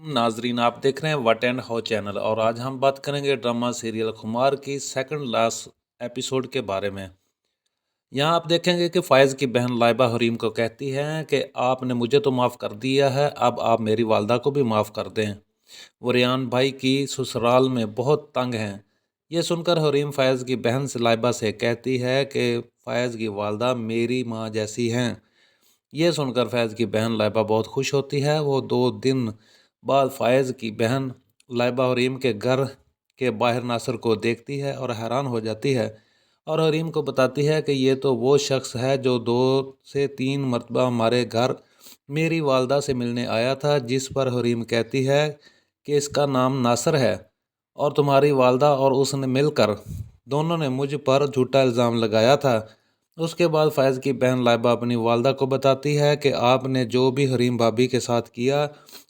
नाजरीन, आप देख रहे हैं व्हाट एंड हाउ चैनल और आज हम बात करेंगे ड्रामा सीरियल खुमार की सेकंड लास्ट एपिसोड के बारे में। यहाँ आप देखेंगे कि फ़ायज़ की बहन लाइबा हरीम को कहती है कि आपने मुझे तो माफ़ कर दिया है, अब आप मेरी वालदा को भी माफ़ कर दें। वो रेयान भाई की ससुराल में बहुत तंग हैं। ये सुनकर हरीम फ़ायज़ की बहन से लाइबा से कहती है कि फ़ायज़ की वालदा मेरी माँ जैसी हैं। ये सुनकर फ़ैज़ की बहन लाइबा बहुत खुश होती है। वो 2 दिन बाद फ़ायज़ की बहन लाइबा हरीम के घर के बाहर नासिर को देखती है और हैरान हो जाती है और हरीम को बताती है कि ये तो वो शख्स है जो 2 से 3 मरतबा हमारे घर मेरी वालदा से मिलने आया था। जिस पर हरीम कहती है कि इसका नाम नासिर है और तुम्हारी वालदा और उसने मिलकर दोनों ने मुझ पर झूठा इल्ज़ाम लगाया था। उसके बाद फ़ायज़ की बहन लाइबा अपनी वालदा को बताती है कि आपने जो भी हरीम भाभी के साथ किया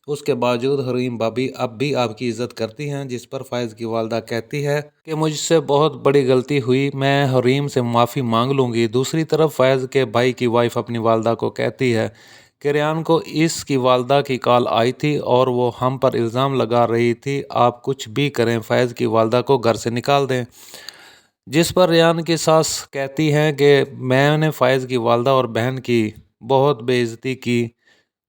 उसके बावजूद हरीम भाभी अब भी आपकी इज़्ज़त करती हैं। जिस पर फ़ायज़ की वालदा कहती है कि मुझसे बहुत बड़ी गलती हुई, मैं हरीम से माफ़ी मांग लूँगी। दूसरी तरफ फ़ायज़ के भाई की वाइफ अपनी वालदा को कहती है कि रेयान को इसकी वालदा की कॉल आई थी और वो हम पर इल्ज़ाम लगा रही थी, आप कुछ भी करें फ़ायज़ की वालदा को घर से निकाल दें। जिस पर रेयान की सास कहती हैं कि मैंने फ़ायज़ की वालदा और बहन की बहुत बेइज्जती की।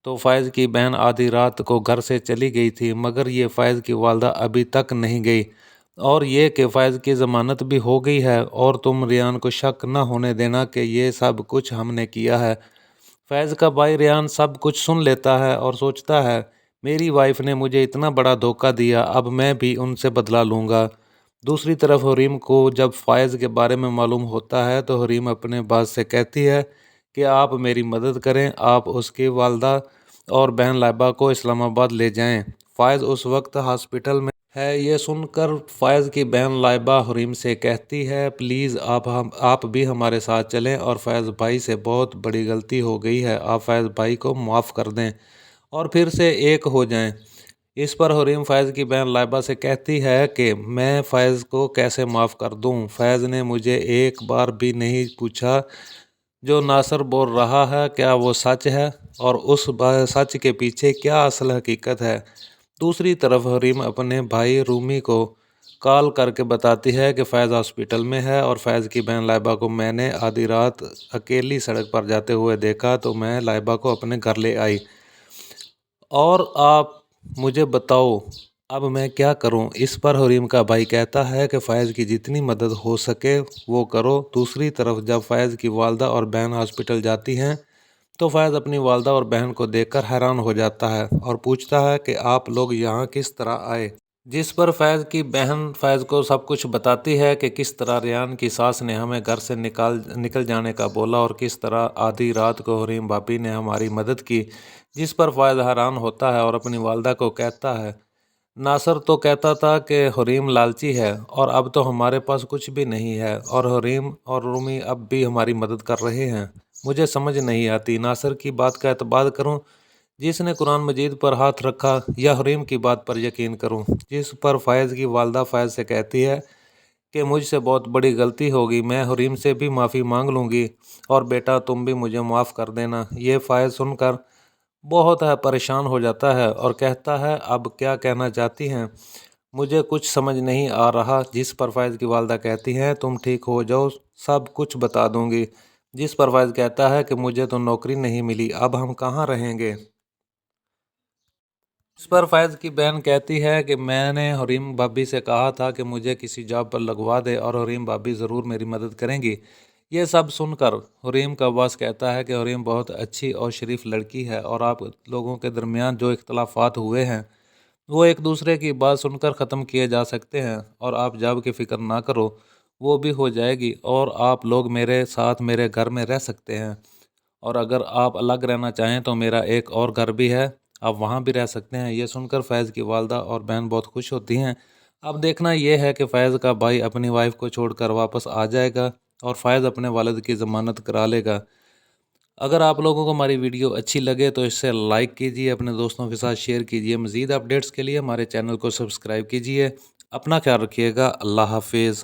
तो फ़ायज़ की बहन आधी रात को घर से चली गई थी, मगर ये फ़ायज़ की वालदा अभी तक नहीं गई और ये कि फ़ायज़ की ज़मानत भी हो गई है और तुम रेयान को शक न होने देना कि ये सब कुछ हमने किया है। फ़ैज़ का भाई रेयान सब कुछ सुन लेता है और सोचता है मेरी वाइफ ने मुझे इतना बड़ा धोखा दिया, अब मैं भी उनसे बदला लूँगा। दूसरी तरफ हरीम को जब फ़ायज़ के बारे में मालूम होता है तो हरीम अपने बात से कहती है कि आप मेरी मदद करें, आप उसकी वालदा और बहन लाइबा को इस्लामाबाद ले जाएं। फ़ायज़ उस वक्त हॉस्पिटल में है। ये सुनकर फ़ायज़ की बहन लाइबा हरीम से कहती है प्लीज़ आप भी हमारे साथ चलें और फ़ैज़ भाई से बहुत बड़ी गलती हो गई है, आप फ़ैज़ भाई को माफ़ कर दें और फिर से एक हो जाएं। इस पर हरीम फ़ैज़ की बहन लाइबा से कहती है कि मैं फ़ैज़ को कैसे माफ़ कर दूं, फ़ैज़ ने मुझे एक बार भी नहीं पूछा जो नासिर बोल रहा है क्या वो सच है और उस सच के पीछे क्या असल हकीकत है। दूसरी तरफ हरीम अपने भाई रूमी को कॉल करके बताती है कि फ़ैज़ हॉस्पिटल में है और फ़ैज़ की बहन लाइबा को मैंने आधी रात अकेली सड़क पर जाते हुए देखा तो मैं लाइबा को अपने घर ले आई और आप मुझे बताओ अब मैं क्या करूं। इस पर हरीम का भाई कहता है कि फ़ैज़ की जितनी मदद हो सके वो करो। दूसरी तरफ जब फ़ैज़ की वालदा और बहन हॉस्पिटल जाती हैं तो फ़ैज़ अपनी वालदा और बहन को देखकर हैरान हो जाता है और पूछता है कि आप लोग यहाँ किस तरह आए। जिस पर फ़ैज़ की बहन फ़ैज़ को सब कुछ बताती है कि किस तरह रेयान की सास ने हमें घर से निकल जाने का बोला और किस तरह आधी रात को हरीम भाभी ने हमारी मदद की। जिस पर फ़ैज़ हैरान होता है और अपनी वालदा को कहता है नासिर तो कहता था कि हरीम लालची है और अब तो हमारे पास कुछ भी नहीं है और हरीम और रूमी अब भी हमारी मदद कर रहे हैं। मुझे समझ नहीं आती नासिर की बात का एतबार करूं जिसने कुरान मजीद पर हाथ रखा या हरीम की बात पर यकीन करूं। जिस पर फ़ायज़ की वालदा फ़ैज़ से कहती है कि मुझसे बहुत बड़ी गलती होगी, मैं हरीम से भी माफ़ी मांग लूँगी और बेटा तुम भी मुझे माफ़ कर देना। ये फ़ायज़ सुनकर बहुत है परेशान हो जाता है और कहता है अब क्या कहना चाहती हैं, मुझे कुछ समझ नहीं आ रहा। जिस पर फ़ायज़ की वालदा कहती हैं तुम ठीक हो जाओ सब कुछ बता दूंगी। जिस पर फ़ायज़ कहता है कि मुझे तो नौकरी नहीं मिली, अब हम कहाँ रहेंगे। इस पर फ़ैज़ की बहन कहती है कि मैंने हरीम भाभी से कहा था कि मुझे किसी जॉब पर लगवा दे और हरीम भाभी ज़रूर मेरी मदद करेंगी। ये सब सुनकर हरीम का बॉस कहता है कि हरीम बहुत अच्छी और शरीफ लड़की है और आप लोगों के दरमियान जो इख्तलाफात हुए हैं वो एक दूसरे की बात सुनकर ख़त्म किए जा सकते हैं और आप जॉब की फ़िक्र ना करो, वो भी हो जाएगी और आप लोग मेरे साथ मेरे घर में रह सकते हैं और अगर आप अलग रहना चाहें तो मेरा एक और घर भी है, आप वहाँ भी रह सकते हैं। ये सुनकर फ़ैज़ की वालदा और बहन बहुत खुश होती हैं। अब देखना ये है कि फ़ैज़ का भाई अपनी वाइफ को छोड़कर वापस आ जाएगा और फ़ैज़ अपने वालिद की ज़मानत करा लेगा। अगर आप लोगों को हमारी वीडियो अच्छी लगे तो इसे लाइक कीजिए, अपने दोस्तों के साथ शेयर कीजिए। मज़ीद अपडेट्स के लिए हमारे चैनल को सब्सक्राइब कीजिए। अपना ख्याल रखिएगा। अल्लाह हाफिज़।